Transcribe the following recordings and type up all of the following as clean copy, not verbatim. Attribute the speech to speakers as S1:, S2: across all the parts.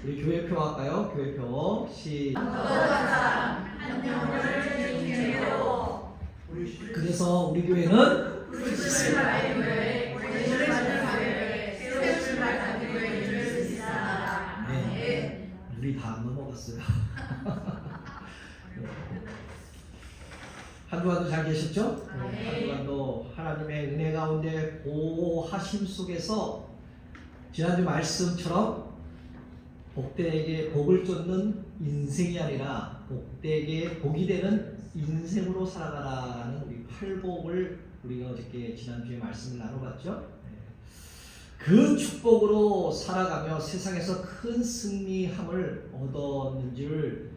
S1: 우리 교회표 할까요? 교회표 그래서 우리 교회는 네, 우리 다 넘어갔어요. 한 주간도 잘 계셨죠? 한 주간도 하나님의 은혜 가운데 보호하심 속에서 지난주 말씀처럼 복되게 복을 쫓는 인생이 아니라 복되게 복이 되는 인생으로 살아가라는 우리 팔복을 우리가 어저께 지난주에 말씀을 나눠봤죠. 그 축복으로 살아가며 세상에서 큰 승리함을 얻었는지를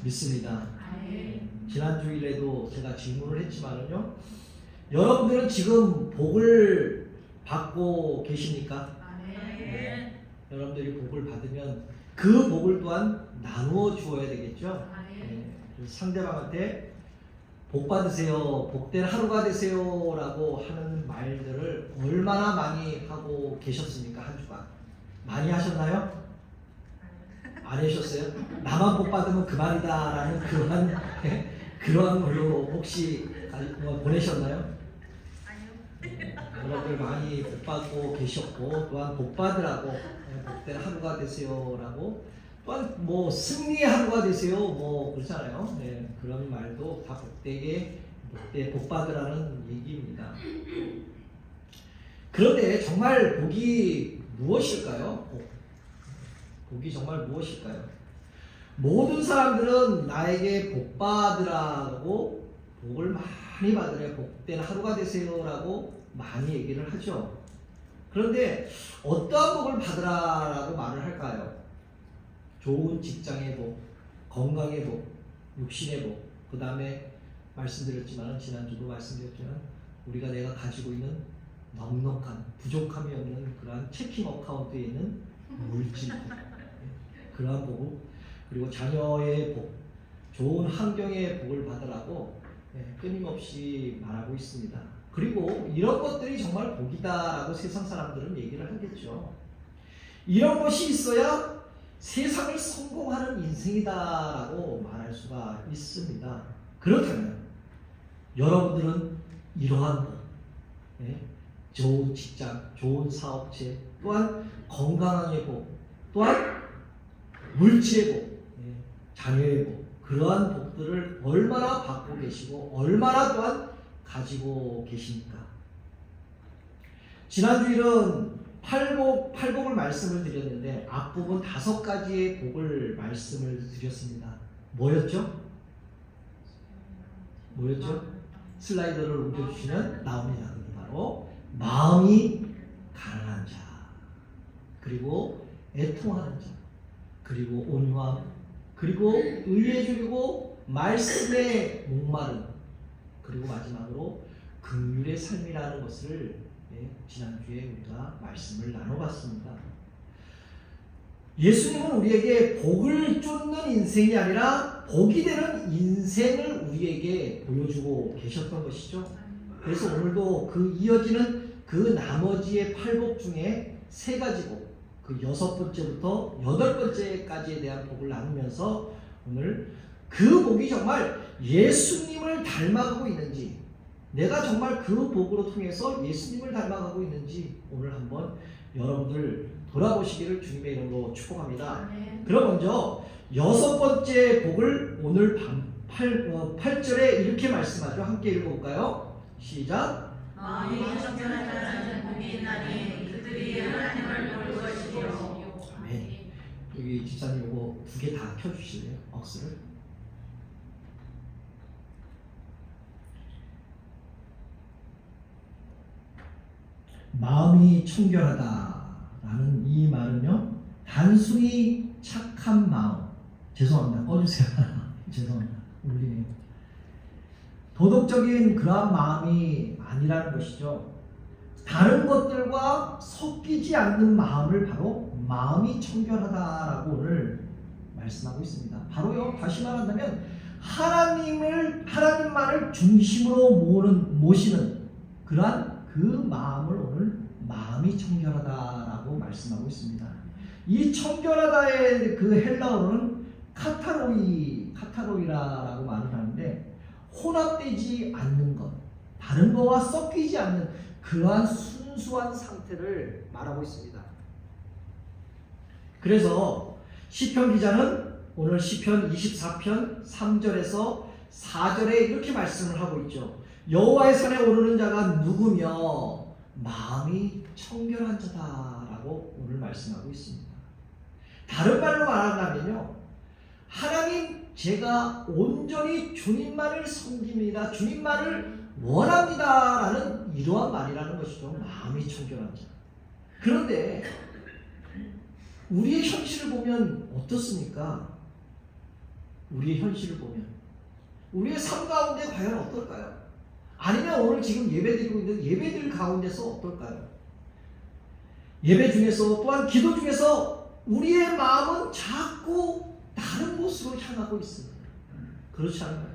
S1: 믿습니다. 지난주일에도 제가 질문을 했지만은요, 여러분들은 지금 복을 받고 계십니까? 여러분들이 복을 받으면 그 복을 또한 나누어 주어야 되겠죠. 상대방한테 복 받으세요, 복된 하루가 되세요 라고 하는 말들을 얼마나 많이 하고 계셨습니까? 한 주간 많이 하셨나요? 안 하셨어요? 나만 복 받으면 그만이다 라는 그런 걸로 혹시 보내셨나요? 여러분들 많이 복 받고 계셨고, 또한 복 받으라고 복된 하루가 되세요 라고, 또한 뭐 승리의 하루가 되세요 뭐 그렇잖아요. 네, 그런 말도 다 복되게 복 받으라는 얘기입니다. 그런데 정말 복이 무엇일까요? 복이 정말 무엇일까요? 모든 사람들은 나에게 복 받으라고, 복을 많이 받으래, 복된 하루가 되세요 라고 많이 얘기를 하죠. 그런데 어떠한 복을 받으라라고 말을 할까요? 좋은 직장의 복, 건강의 복, 육신의 복, 그 다음에 말씀드렸지만, 지난주도 말씀드렸지만, 내가 가지고 있는 넉넉한, 부족함이 없는 그러한 체킹 어카운트에 있는 물질 복, 그러한 복, 그리고 자녀의 복, 좋은 환경의 복을 받으라고 끊임없이 말하고 있습니다. 그리고 이런 것들이 정말 복이다라고 세상 사람들은 얘기를 하겠죠. 이런 것이 있어야 세상을 성공하는 인생이다라고 말할 수가 있습니다. 그렇다면 여러분들은 이러한 복, 좋은 직장, 좋은 사업체, 또한 건강의 복, 또한 물질의 복, 자녀의 복, 그러한 복들을 얼마나 받고 계시고 얼마나 또한 가지고 계십니까? 지난주일은 팔복을 말씀을 드렸는데 앞부분 5가지의 복을 말씀을 드렸습니다. 뭐였죠? 슬라이더를 옮겨주시면 나옵니다. 바로 마음이 가난한 자, 그리고 애통하는 자, 그리고 온유함, 그리고 의에 줄이고 말씀에 목마름, 그리고 마지막으로 긍휼의 삶이라는 것을 지난주에 우리가 말씀을 나눠봤습니다. 예수님은 우리에게 복을 쫓는 인생이 아니라 복이 되는 인생을 우리에게 보여주고 계셨던 것이죠. 그래서 오늘도 그 이어지는 그 나머지의 8복 중에 3가지 복, 그 6번째부터 8번째까지에 대한 복을 나누면서 오늘 그 복이 정말 예수님을 닮아가고 있는지, 내가 정말 그 복으로 통해서 예수님을 닮아가고 있는지 오늘 한번 여러분들 돌아보시기를 주님의 이름으로 축복합니다. 그럼 먼저 6번째 복을 오늘 8절에 이렇게 말씀하죠. 함께 읽어볼까요? 시작.
S2: 마음이 청결한 자는 복이 있나니 그들이 하나님을 볼 것이요.
S1: 아멘. 여기 집사님 이거 2개 다 켜주실래요? 억스를. 마음이 청결하다라는 이 말은요, 단순히 착한 마음, 죄송합니다, 꺼주세요. 죄송합니다, 울리네요. 도덕적인 그러한 마음이 아니라는 것이죠. 다른 것들과 섞이지 않는 마음을 바로 마음이 청결하다라고 오늘 말씀하고 있습니다. 바로요, 다시 말한다면 하나님만을 중심으로 모시는 그러한 그 마음을 오늘 마음이 청결하다라고 말씀하고 있습니다. 이 청결하다의 그 헬라어는 카타로이라고 말을 하는데 혼합되지 않는 것, 다른 거와 섞이지 않는 그러한 순수한 상태를 말하고 있습니다. 그래서 시편 기자는 오늘 시편 24편 3절에서 4절에 이렇게 말씀을 하고 있죠. 여호와의 산에 오르는 자가 누구며 마음이 청결한 자다라고 오늘 말씀하고 있습니다. 다른 말로 말한다면요, 하나님, 제가 온전히 주님만을 섬깁니다, 주님만을 원합니다 라는 이러한 말이라는 것이죠. 마음이 청결한 자. 그런데 우리의 현실을 보면 어떻습니까? 우리의 현실을 보면 우리의 삶 가운데 과연 어떨까요? 아니면 오늘 지금 예배드리고 있는 예배들 가운데서 어떨까요? 예배 중에서 또한 기도 중에서 우리의 마음은 자꾸 다른 곳으로 향하고 있습니다. 그렇지 않나요?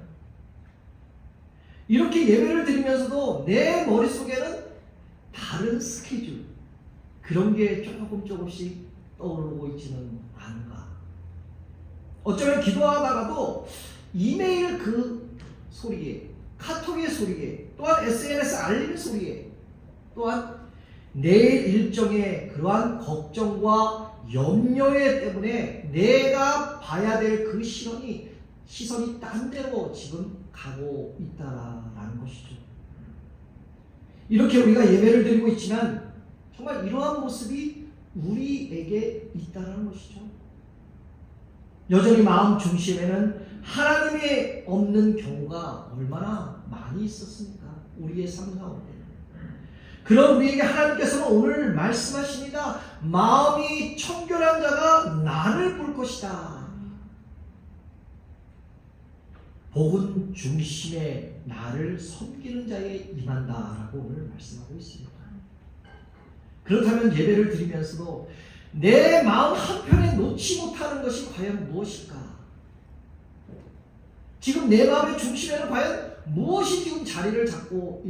S1: 이렇게 예배를 드리면서도 내 머릿속에는 다른 스케줄, 그런 게 조금씩 떠오르고 있지는 않은가. 어쩌면 기도하다가도 이메일 그 소리에, 카톡의 소리에, 또한 SNS 알림 소리에, 또한 내일 일정의 그러한 걱정과 염려에 때문에 내가 봐야 될 그 시선이 딴 데로 지금 가고 있다라는 것이죠. 이렇게 우리가 예배를 드리고 있지만 정말 이러한 모습이 우리에게 있다는 것이죠. 여전히 마음 중심에는 하나님이 없는 경우가 얼마나 많이 있었습니까? 우리의 삶 가운데. 그런 우리에게 하나님께서는 오늘 말씀하십니다. 마음이 청결한 자가 나를 볼 것이다. 복은 중심에 나를 섬기는 자에 임한다라고 오늘 말씀하고 있습니다. 그렇다면 예배를 드리면서도 내 마음 한편에 놓지 못하는 것이 과연 무엇일까? 지금 내 마음의 중심에는 과연 무엇이 지금 자리를 잡고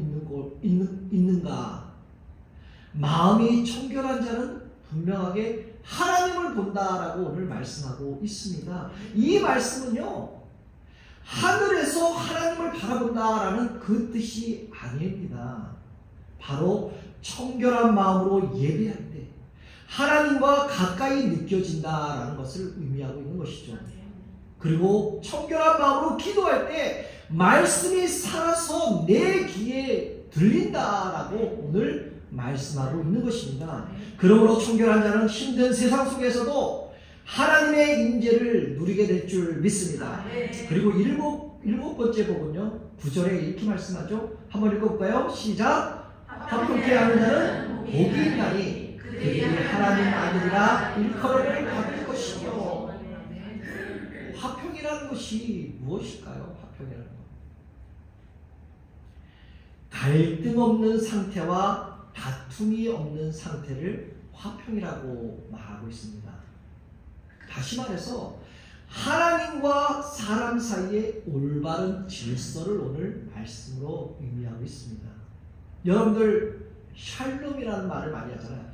S1: 있는가? 마음이 청결한 자는 분명하게 하나님을 본다라고 오늘 말씀하고 있습니다. 이 말씀은요, 하늘에서 하나님을 바라본다라는 그 뜻이 아닙니다. 바로 청결한 마음으로 예배할 때 하나님과 가까이 느껴진다라는 것을 의미하고 있는 것이죠. 그리고 청결한 마음으로 기도할 때 말씀이 살아서 내 귀에 들린다라고 오늘 말씀하고 있는 것입니다. 그러므로 청결한 자는 힘든 세상 속에서도 하나님의 임재를 누리게 될 줄 믿습니다. 그리고 일곱 번째 복은요, 9절에 이렇게 말씀하죠. 한번 읽어볼까요? 시작. 화평케 하는 자는 복이 있나니 그들이 하나님 아들이라 일컬음을 받을 것이요. 화평이라는 것이 무엇일까요? 화평이라는 것. 갈등 없는 상태와 다툼이 없는 상태를 화평이라고 말하고 있습니다. 다시 말해서 하나님과 사람 사이의 올바른 질서를 오늘 말씀으로 의미하고 있습니다. 여러분들 샬롬이라는 말을 많이 하잖아요.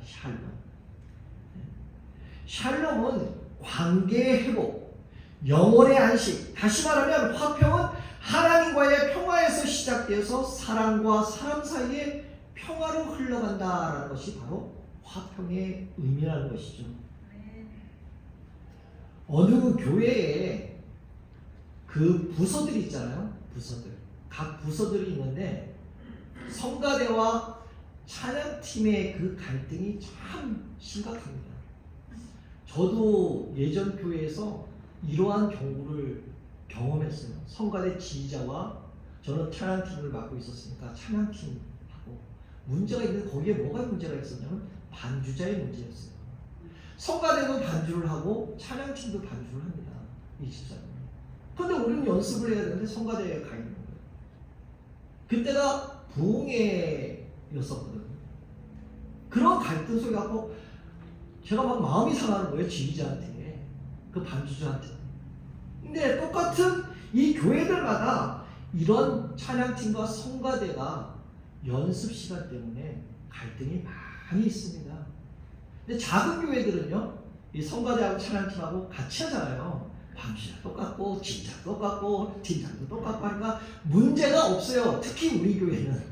S1: 샬롬은 관계의 회복, 영혼의 안식, 다시 말하면 화평은 하나님과의 평화에서 시작되어서 사람과 사람 사이의 평화로 흘러간다라는 것이 바로 화평의 의미라는 것이죠. 어느 교회에 그 부서들이 있잖아요. 각 부서들이 있는데 성가대와 찬양팀의 그 갈등이 참 심각합니다. 저도 예전 교회에서 이러한 경우를 경험했어요. 성가대 지휘자와 저는 찬양팀을 맡고 있었으니까 찬양팀하고 문제가 있는데 거기에 뭐가 문제가 있었냐면 반주자의 문제였어요. 성가대도 반주를 하고 찬양팀도 반주를 합니다. 이 집사님. 근데 우리는 연습을 해야 되는데 성가대에 가 있는 거예요. 그때가 부흥회였었거든요. 그런 갈등 속에 갖고 제가 막 마음이 상하는 거예요. 지휘자한테, 그 반주자한테. 근데 똑같은 이 교회들마다 이런 찬양팀과 성가대가 연습 시간 때문에 갈등이 많이 있습니다. 근데 작은 교회들은요, 이 성가대하고 찬양팀하고 같이 하잖아요. 방식이 똑같고 진작 똑같고 팀장도 똑같고 하니까 문제가 없어요. 특히 우리 교회는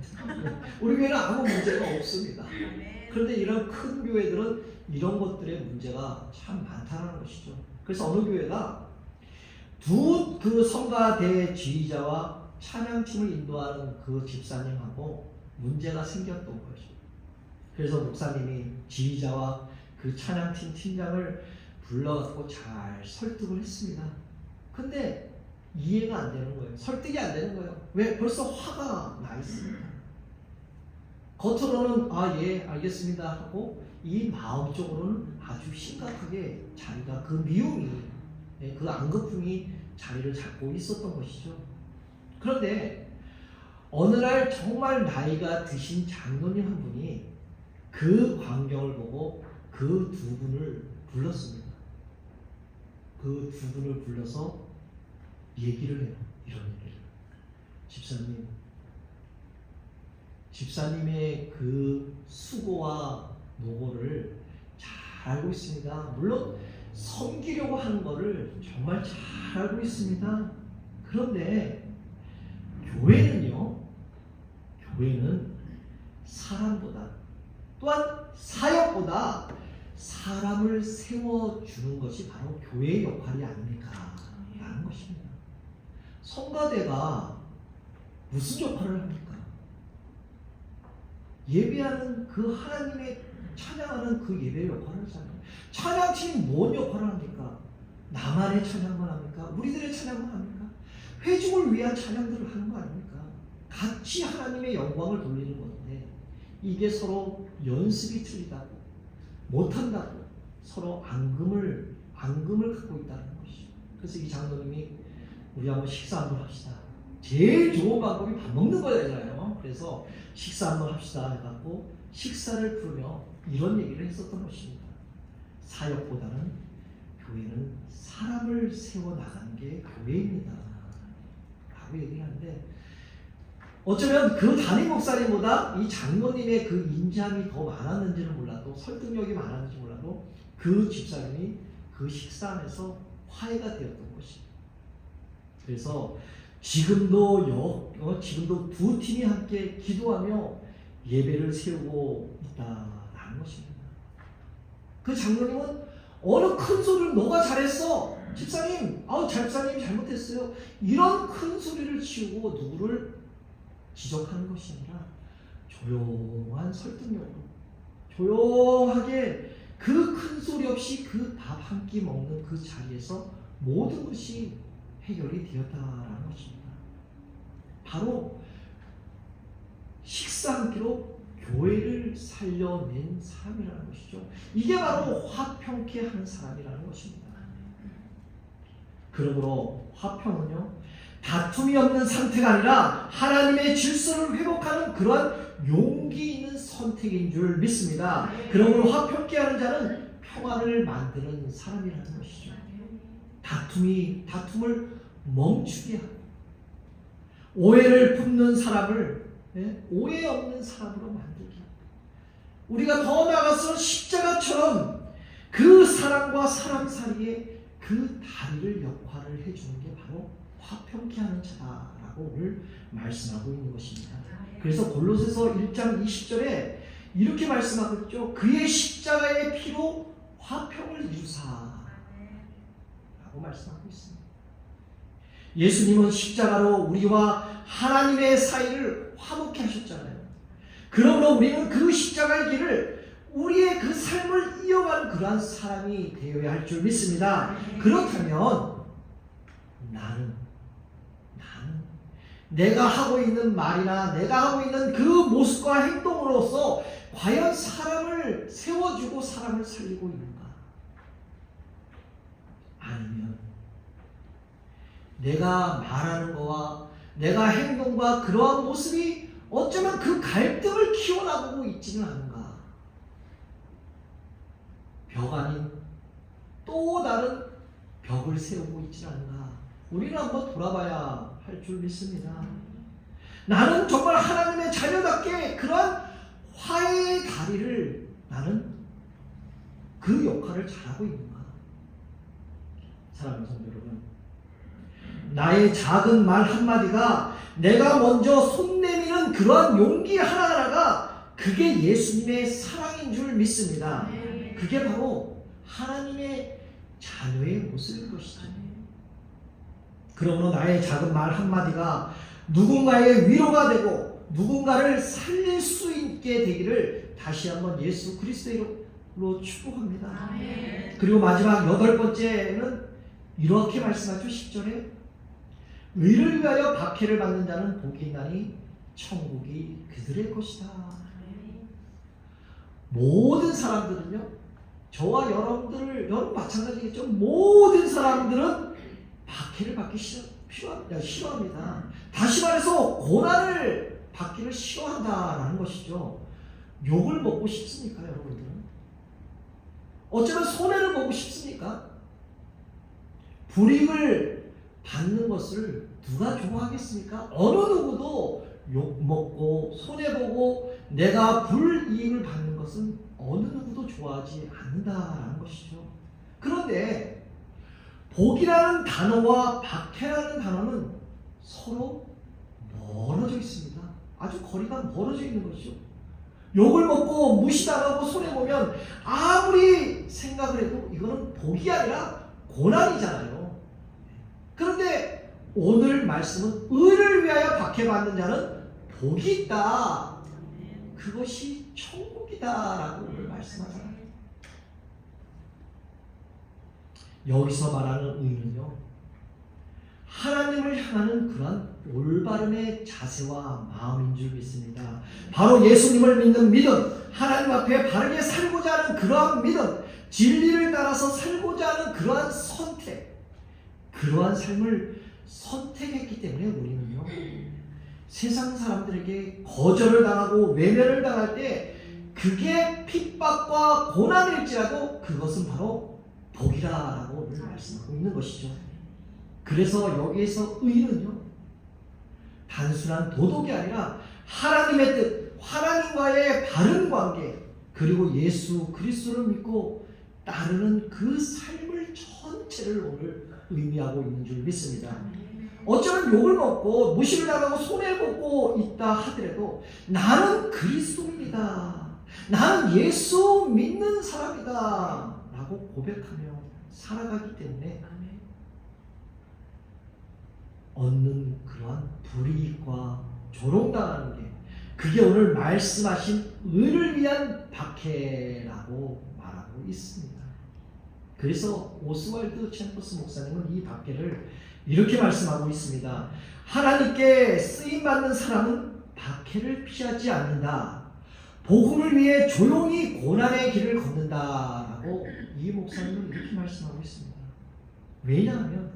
S1: 우리 교회는 아무 문제가 없습니다. 그런데 이런 큰 교회들은 이런 것들의 문제가 참 많다는 것이죠. 그래서 어느 교회가 두 그 성가대 지휘자와 찬양팀을 인도하는 그 집사님하고 문제가 생겼던 거죠. 그래서 목사님이 지휘자와 그 찬양팀 팀장을 불러갖고 잘 설득을 했습니다. 근데 이해가 안 되는 거예요. 설득이 안 되는 거예요. 왜? 벌써 화가 나 있습니다. 겉으로는 아, 예, 알겠습니다 하고 이 마음적으로는 아주 심각하게 자기가 그 미움이, 그 안거품이 자리를 잡고 있었던 것이죠. 그런데 어느 날 정말 나이가 드신 장로님 한 분이 그 광경을 보고 그 두 분을 불렀습니다. 그 두 분을 불러서 얘기를 해요. 이런 얘기를. 집사님의 그 수고와 노고를 잘 알고 있습니다. 물론 섬기려고 하는 거를 정말 잘 알고 있습니다. 그런데 교회는 사람보다 또한 사역보다 사람을 세워주는 것이 바로 교회의 역할이 아닙니까? 라는 것입니다. 성가대가 무슨 역할을 합니까? 예배하는 그 하나님의 찬양하는 그 예배의 역할을 하잖아요. 찬양팀이 뭔 역할을 합니까? 나만의 찬양만 합니까? 우리들의 찬양만 합니까? 회중을 위한 찬양들을 하는 거 아닙니까? 같이 하나님의 영광을 돌리는 건데 이게 서로 연습이 틀리다고 못한다고 서로 앙금을 갖고 있다는 것이죠. 그래서 이 장로님이 우리 한번 식사 한번 합시다. 제일 좋은 방법이 밥 먹는 거잖아요. 그래서 식사 한번 합시다 해갖고 식사를 부르며 이런 얘기를 했었던 것입니다. 사역보다는 교회는 사람을 세워나가는 게 교회입니다 라고 얘기를 하는데 어쩌면 그 담임 목사님보다 이 장로님의 그 인자함이 더 많았는지는 몰라도 설득력이 많았는지 몰라도 그 집사님이 그 식사 안에서 화해가 되었던 것입니다. 그래서 지금도 두 팀이 함께 기도하며 예배를 세우고 있다라는 것입니다. 그 장로님은 어느 큰 소리를 너가 잘했어 집사님, 집사님이 잘못했어요 이런 큰 소리를 치우고 누구를 지적하는 것이 아니라 조용한 설득력으로 조용하게 그 큰 소리 없이 그 밥 한 끼 먹는 그 자리에서 모든 것이 해결이 되었다라는 것입니다. 바로 식사 한 끼로 교회를 살려낸 사람이라는 것이죠. 이게 바로 화평케 하는 사람이라는 것입니다. 그러므로 화평은요 다툼이 없는 상태가 아니라 하나님의 질서를 회복하는 그러한 용기 있는 선택인 줄 믿습니다. 그러므로 화평케 하는 자는 평화를 만드는 사람이라는 것이죠. 다툼을 멈추게 하고 오해를 품는 사람을 오해 없는 사람으로 만들게 하고 우리가 더 나아가서 십자가처럼 그 사람과 사람 사이에 그 다리를 역할을 해주는 게 바로 화평케 하는 자다라고 오늘 말씀하고 있는 것입니다. 그래서 골로새서 1장 20절에 이렇게 말씀하고 있죠. 그의 십자가의 피로 화평을 이루사 라고 말씀하고 있습니다. 예수님은 십자가로 우리와 하나님의 사이를 화목케 하셨잖아요. 그러므로 우리는 그 십자가의 길을 우리의 그 삶을 이어가는 그러한 사람이 되어야 할 줄 믿습니다. 그렇다면 나는 내가 하고 있는 말이나 내가 하고 있는 그 모습과 행동으로서 과연 사람을 세워주고 사람을 살리고 있는가? 아니면 내가 말하는 거와 내가 행동과 그러한 모습이 어쩌면 그 갈등을 키워나가고 있지는 않은가? 벽 아닌 또 다른 벽을 세우고 있지는 않은가? 우리는 한번 돌아봐야 할 줄 믿습니다. 나는 정말 하나님의 자녀답게 그러한 화해의 다리를 나는 그 역할을 잘하고 있는가? 사랑하는 성도 여러분, 나의 작은 말 한마디가 내가 먼저 손 내미는 그러한 용기 하나하나가 그게 예수님의 사랑인 줄 믿습니다. 그게 바로 하나님의 자녀의 모습인 것이죠. 그러므로 나의 작은 말 한마디가 누군가의 위로가 되고 누군가를 살릴 수 있게 되기를 다시 한번 예수 그리스도로 축복합니다. 그리고 마지막 8번째는 이렇게 말씀하죠. 10절에 의를 위하여 박해를 받는 자는 복이 있나니 천국이 그들의 것이다. 모든 사람들은요, 저와 여러분 마찬가지겠죠. 모든 사람들은 박해를 받기 싫어합니다. 다시 말해서 고난을 받기를 싫어한다라는 것이죠. 욕을 먹고 싶습니까, 여러분들은? 어쩌면 손해를 보고 싶습니까? 불이익을 받는 것을 누가 좋아하겠습니까? 어느 누구도 욕먹고 손해보고 내가 불이익을 받는 것은 어느 누구도 좋아하지 않는다라는 것이죠. 그런데 복이라는 단어와 박해라는 단어는 서로 멀어져 있습니다. 아주 거리가 멀어져 있는 것이죠. 욕을 먹고 무시당하고 손해보면 아무리 생각을 해도 이거는 복이 아니라 고난이잖아요. 그런데 오늘 말씀은 의를 위하여 박해받는 자는 복이 있다. 그것이 천국이다라고 오늘 말씀하잖아요. 여기서 말하는 의는요, 하나님을 향하는 그런 올바름의 자세와 마음인 줄 믿습니다. 바로 예수님을 믿는 믿음, 하나님 앞에 바르게 살고자 하는 그러한 믿음, 진리를 따라서 살고자 하는 그러한 선택, 그러한 삶을 선택했기 때문에 우리는요, 세상 사람들에게 거절을 당하고 외면을 당할 때 그게 핍박과 고난일지라도 그것은 바로 복이라고 오늘 말씀하고 있는 것이죠. 그래서 여기에서 의는요, 단순한 도덕이 아니라 하나님의 뜻, 하나님과의 바른 관계, 그리고 예수 그리스도를 믿고 따르는 그 삶을 전체를 오늘 의미하고 있는 줄 믿습니다. 어쩌면 욕을 먹고 무시를 당하고 손해보고 있다 하더라도 나는 그리스도인이다, 나는 예수 믿는 사람이다 라고 고백하며 살아가기 때문에 얻는 그러한 불이익과 조롱당하는 게 그게 오늘 말씀하신 의를 위한 박해라고 말하고 있습니다. 그래서 오스왈드 챔버스 목사님은 이 박해를 이렇게 말씀하고 있습니다. 하나님께 쓰임받는 사람은 박해를 피하지 않는다. 복음을 위해 조용히 고난의 길을 걷는다라고 이 목사님은 이렇게 말씀하고 있습니다. 왜냐하면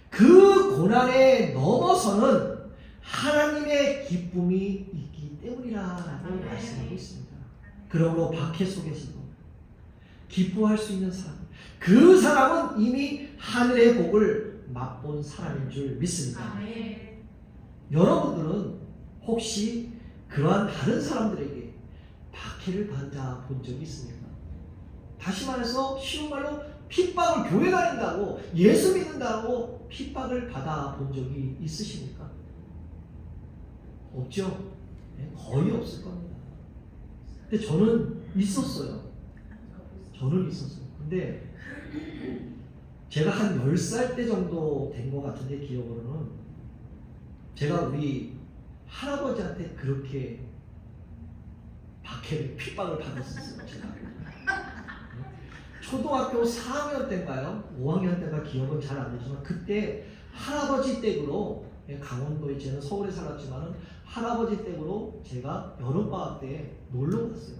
S1: 그 고난에 넘어서는 하나님의 기쁨이 있기 때문이라고 말씀하고 있습니다. 그러므로 박해 속에서도 기뻐할 수 있는 사람, 그 사람은 이미 하늘의 복을 맛본 사람인 줄 믿습니다. 여러분들은 혹시 그러한 다른 사람들에게 박해를 받아 본 적이 있습니까? 다시 말해서 쉬운 말로 핍박을 교회 다닌다고, 예수 믿는다고 핍박을 받아 본 적이 있으십니까? 없죠? 거의 없을 겁니다. 근데 저는 있었어요. 근데 제가 한 10살 때 정도 된 것 같은데, 기억으로는 제가 우리 할아버지한테 그렇게 박해를, 핍박을 받았었어요. 제가 초등학교 4학년 때인가요? 5학년 때인가 기억은 잘 안 나지만 그때 할아버지 댁으로, 강원도에, 저는 서울에 살았지만은 할아버지 댁으로 제가 여름방학 때 놀러 갔어요.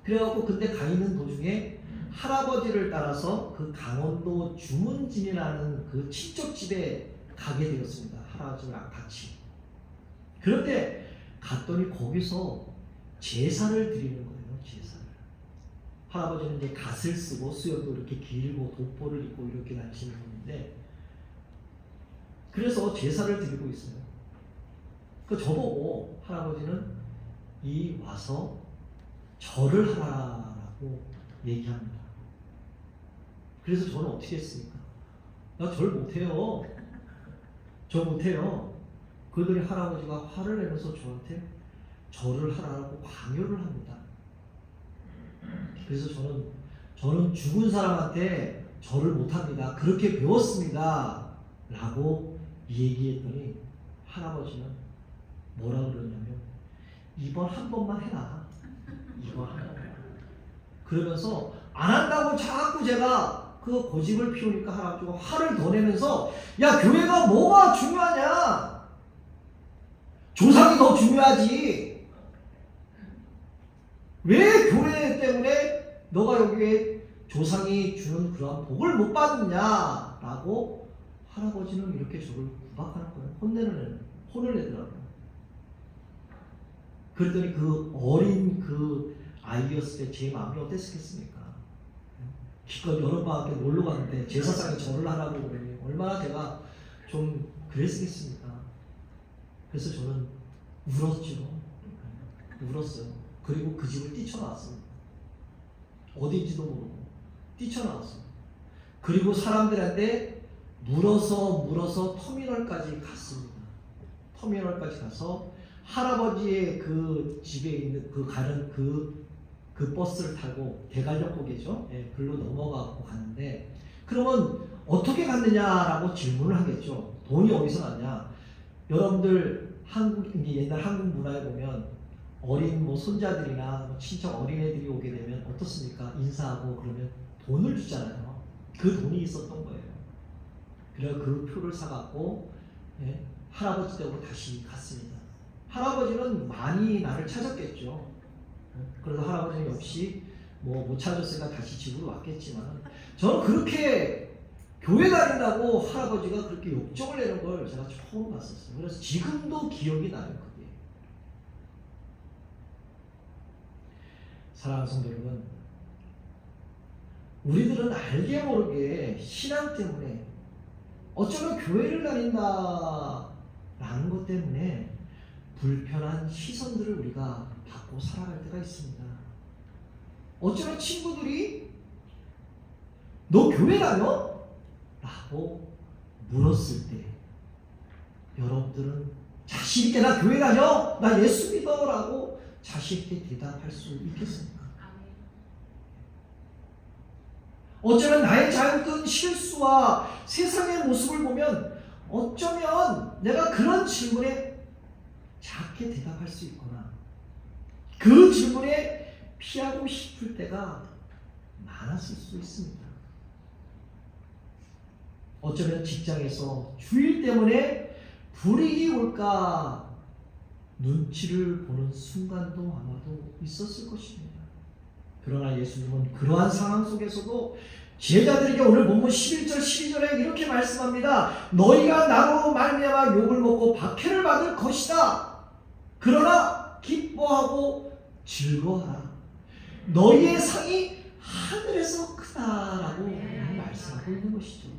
S1: 그래갖고 근데 가 있는 도중에 할아버지를 따라서 그 강원도 주문진이라는 그 친척집에 가게 되었습니다. 할아버지랑 같이. 그런데 갔더니 거기서 제사를 드리는 거예요. 제사를. 할아버지는 이제 갓을 쓰고 수염도 이렇게 길고 돋보를 입고 이렇게 다니시는 분인데, 그래서 제사를 드리고 있어요. 그 저보고 할아버지는 이 와서 절을 하라고 얘기합니다. 그래서 저는 어떻게 했습니까? 나 절 못해요. 저 못해요. 그들이 할아버지가 화를 내면서 저한테 절을 하라고 강요를 합니다. 그래서 저는 죽은 사람한테 절을 못합니다. 그렇게 배웠습니다. 라고 얘기했더니 할아버지는 뭐라 그러냐면 이번 한 번만 해라. 이번 한 번만. 그러면서 안 한다고 자꾸 제가 그 고집을 피우니까 할아버지가 화를 더 내면서 야, 교회가 뭐가 중요하냐? 조상이 더 중요하지. 왜 교회 때문에 너가 여기에 조상이 주는 그러한 복을 못 받느냐? 라고 할아버지는 이렇게 저를 구박하는 거예요. 혼을 내더라고요. 그랬더니 그 어린 그 아이였을 때 제 마음이 어땠겠습니까? 기껏 여름방학에 놀러 갔는데 제사상에 절을 하라고 그러니 얼마나 제가 좀 그랬겠습니까? 그래서 저는 울었어요. 그리고 그 집을 뛰쳐나왔습니다. 어딘지도 모르고 뛰쳐나왔어요. 그리고 사람들한테 물어서 터미널까지 갔습니다. 터미널까지 가서 할아버지의 그 집에 있는 그 가는 그 버스를 타고 대관역곡이죠. 예, 글로 넘어가고 갔는데 그러면 어떻게 갔느냐라고 질문을 하겠죠. 돈이 어디서 났냐? 여러분들 옛날 한국 문화에 보면 어린 뭐 손자들이나 친척 어린애들이 오게 되면 어떻습니까? 인사하고 그러면 돈을 주잖아요. 그 돈이 있었던 거예요. 그래서 그 표를 사갖고 예, 할아버지 댁으로 다시 갔습니다. 할아버지는 많이 나를 찾았겠죠. 그래서 할아버지는 역시 뭐 못 찾았으니까 다시 집으로 왔겠지만 저는 그렇게 교회 다닌다고 할아버지가 그렇게 욕정을 내는 걸 제가 처음 봤었어요. 그래서 지금도 기억이 나요. 그게. 사랑하는 성도 여러분, 우리들은 알게 모르게 신앙 때문에 어쩌면 교회를 다닌다라는 것 때문에 불편한 시선들을 우리가 받고 살아갈 때가 있습니다. 어쩌면 친구들이 너 교회 다녀? 라고 물었을 때 여러분들은 자신있게 나 교회 다녀? 나 예수 믿어? 라고 자신있게 대답할 수 있겠습니까? 어쩌면 나의 작은 실수와 세상의 모습을 보면 어쩌면 내가 그런 질문에 작게 대답할 수 있거나 그 질문에 피하고 싶을 때가 많았을 수 있습니다. 어쩌면 직장에서 주일 때문에 불이익이 올까 눈치를 보는 순간도 아마도 있었을 것입니다. 그러나 예수님은 그러한 상황 속에서도 제자들에게 오늘 본문 11절 12절에 이렇게 말씀합니다. 너희가 나로 말미암아 욕을 먹고 박해를 받을 것이다. 그러나 기뻐하고 즐거워하라. 너희의 상이 하늘에서 크다라고 말씀하고 있는 것이죠.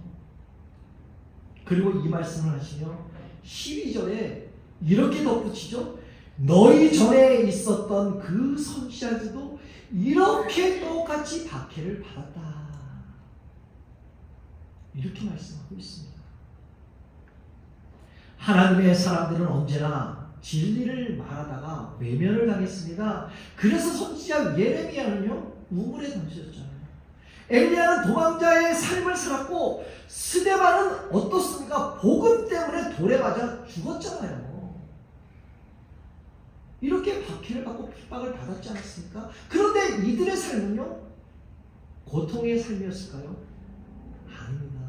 S1: 그리고 이 말씀을 하시며 12절에 이렇게 덧붙이죠. 너희 전에 있었던 그 선지자들도 이렇게 똑같이 박해를 받았다. 이렇게 말씀하고 있습니다. 하나님의 사람들은 언제나 진리를 말하다가 외면을 당했습니다. 그래서 선지자 예레미야는요 우물에 던져졌잖아요. 엘리야는 도망자의 삶을 살았고 스데반은 어떻습니까? 복음 때문에 돌에 맞아 죽었잖아요. 이렇게 박해를 받고 핍박을 받았지 않았습니까? 그런데 이들의 삶은요 고통의 삶이었을까요? 아닙니다.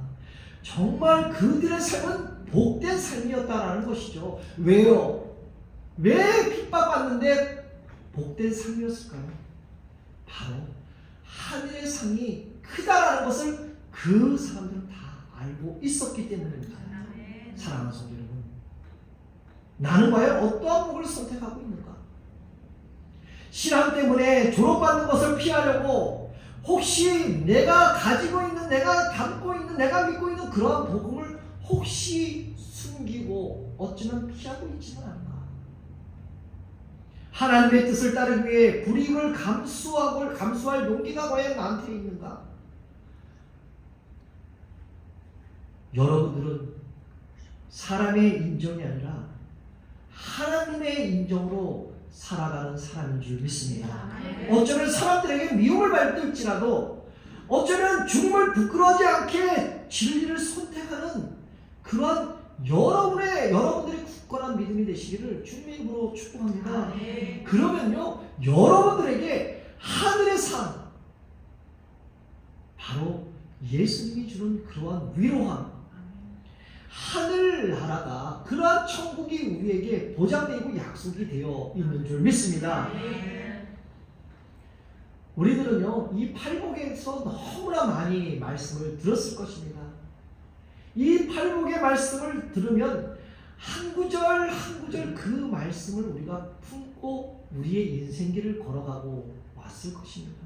S1: 정말 그들의 삶은 복된 삶이었다라는 것이죠. 왜요? 왜 핍박받는데 복된 삶이었을까요? 바로 하늘의 상이 크다라는 것을 그 사람들은 다 알고 있었기 때문입니다. 사랑하는 성도 여러분, 나는 과연 어떠한 복을 선택하고 있는가? 신앙 때문에 조롱받는 것을 피하려고 혹시 내가 가지고 있는, 내가 담고 있는, 내가 믿고 있는 그러한 복음을 혹시 숨기고 어쩌면 피하고 있지는 않나? 하나님의 뜻을 따르기 위해 불이익을 감수할 용기가 과연 나한테 있는가? 여러분들은 사람의 인정이 아니라 하나님의 인정으로 살아가는 사람인 줄 믿습니다. 어쩌면 사람들에게 미움을 받을지라도 어쩌면 죽음을 부끄러워하지 않게 진리를 선택하는 그러한 여러분들의 굳건한 믿음이 되시기를 주님의 이름으로 축복합니다. 그러면요, 여러분들에게 하늘의 상, 바로 예수님이 주는 그러한 위로함, 하늘나라가, 그러한 천국이 우리에게 보장되고 약속이 되어 있는 줄 믿습니다. 우리들은요, 이 팔복에서 너무나 많이 말씀을 들었을 것입니다. 이 팔복의 말씀을 들으면 한 구절 한 구절 그 말씀을 우리가 품고 우리의 인생길을 걸어가고 왔을 것입니다.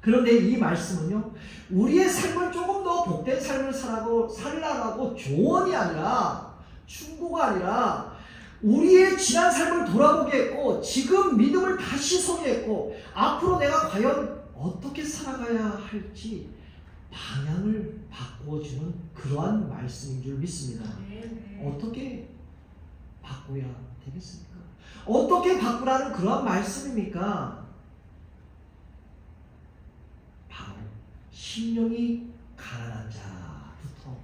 S1: 그런데 이 말씀은요, 우리의 삶을 조금 더 복된 삶을 살라고 조언이 아니라, 충고가 아니라 우리의 지난 삶을 돌아보게 했고, 지금 믿음을 다시 소개했고, 앞으로 내가 과연 어떻게 살아가야 할지 방향을 바꿔주는 그러한 말씀인 줄 믿습니다. 어떻게 바꿔야 되겠습니까? 어떻게 바꾸라는 그러한 말씀입니까? 바로 심령이 가난한 자부터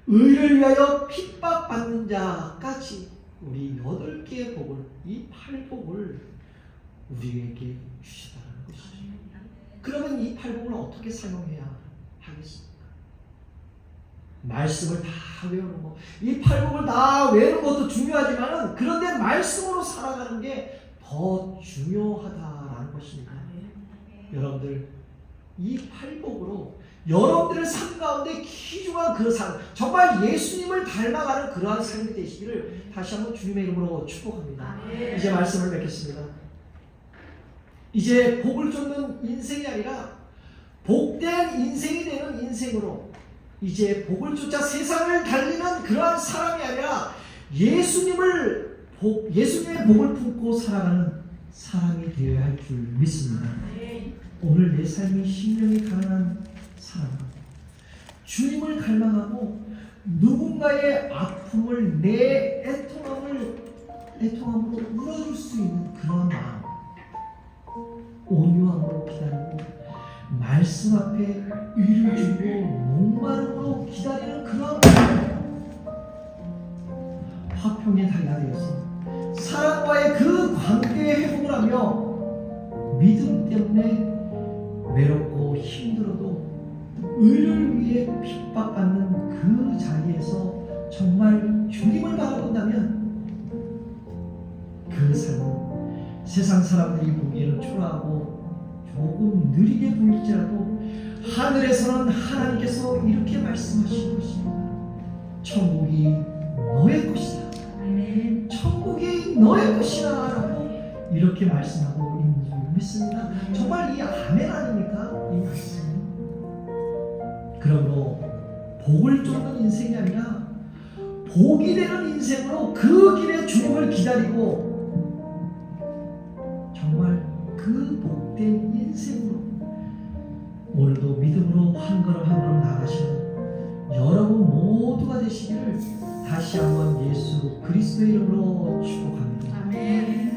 S1: 의를 위하여 핍박받는 자까지 우리 8개의 복을, 이 8복을 우리에게 주시다는 것이죠. 그러면 이 8복을 어떻게 사용해야 하겠습니까? 말씀을 다 외우는 것, 이 8복을 다 외우는 것도 중요하지만, 그런데 말씀으로 살아가는 게 더 중요하다라는 것입니다. 여러분들, 이 8복으로 여러분들의 삶 가운데 귀중한 그 삶, 정말 예수님을 닮아가는 그러한 삶이 되시기를 다시 한번 주님의 이름으로 축복합니다. 이제 말씀을 맺겠습니다. 이제 복을 쫓는 인생이 아니라 복된 인생이 되는 인생으로, 이제 복을 쫓아 세상을 달리는 그러한 사람이 아니라 예수님의 복을 품고 살아가는 사람이 되어야 할 줄 믿습니다. 오늘 내 삶이 심령이 가난한 사람, 주님을 갈망하고 누군가의 아픔을 내 애통함으로 울어줄 수 있는 그런 마음, 온유함으로 기다리고 말씀 앞에 위를 주고 목마름으로 기다리는 그런 화평의 달가 되어서 사랑과의 그 관계에 회복을 하며 믿음 때문에 외롭고 힘들어도 의를 위해 핍박받는 그 자리에서 정말 주님을 바라본다면 그 삶은 세상 사람들이 보기에는 초라하고 조금 느리게 보일지라도 하늘에서는 하나님께서 이렇게 말씀하시는 것입니다. 천국이 너의 것이다. 천국이 너의 것이다 라고 이렇게 말씀하고 있는 줄 믿습니다. 정말 이 아멘 아닙니까? 이 말씀. 그러므로 복을 쫓는 인생이 아니라 복이 되는 인생으로 그 길에 주님을 기다리고 정말 그 복된 인생으로 오늘도 믿음으로 한 걸음 한 걸음 나가시는 여러분 모두가 되시기를 다시 한번 예수 그리스도의 이름으로 축복합니다.
S2: 아멘.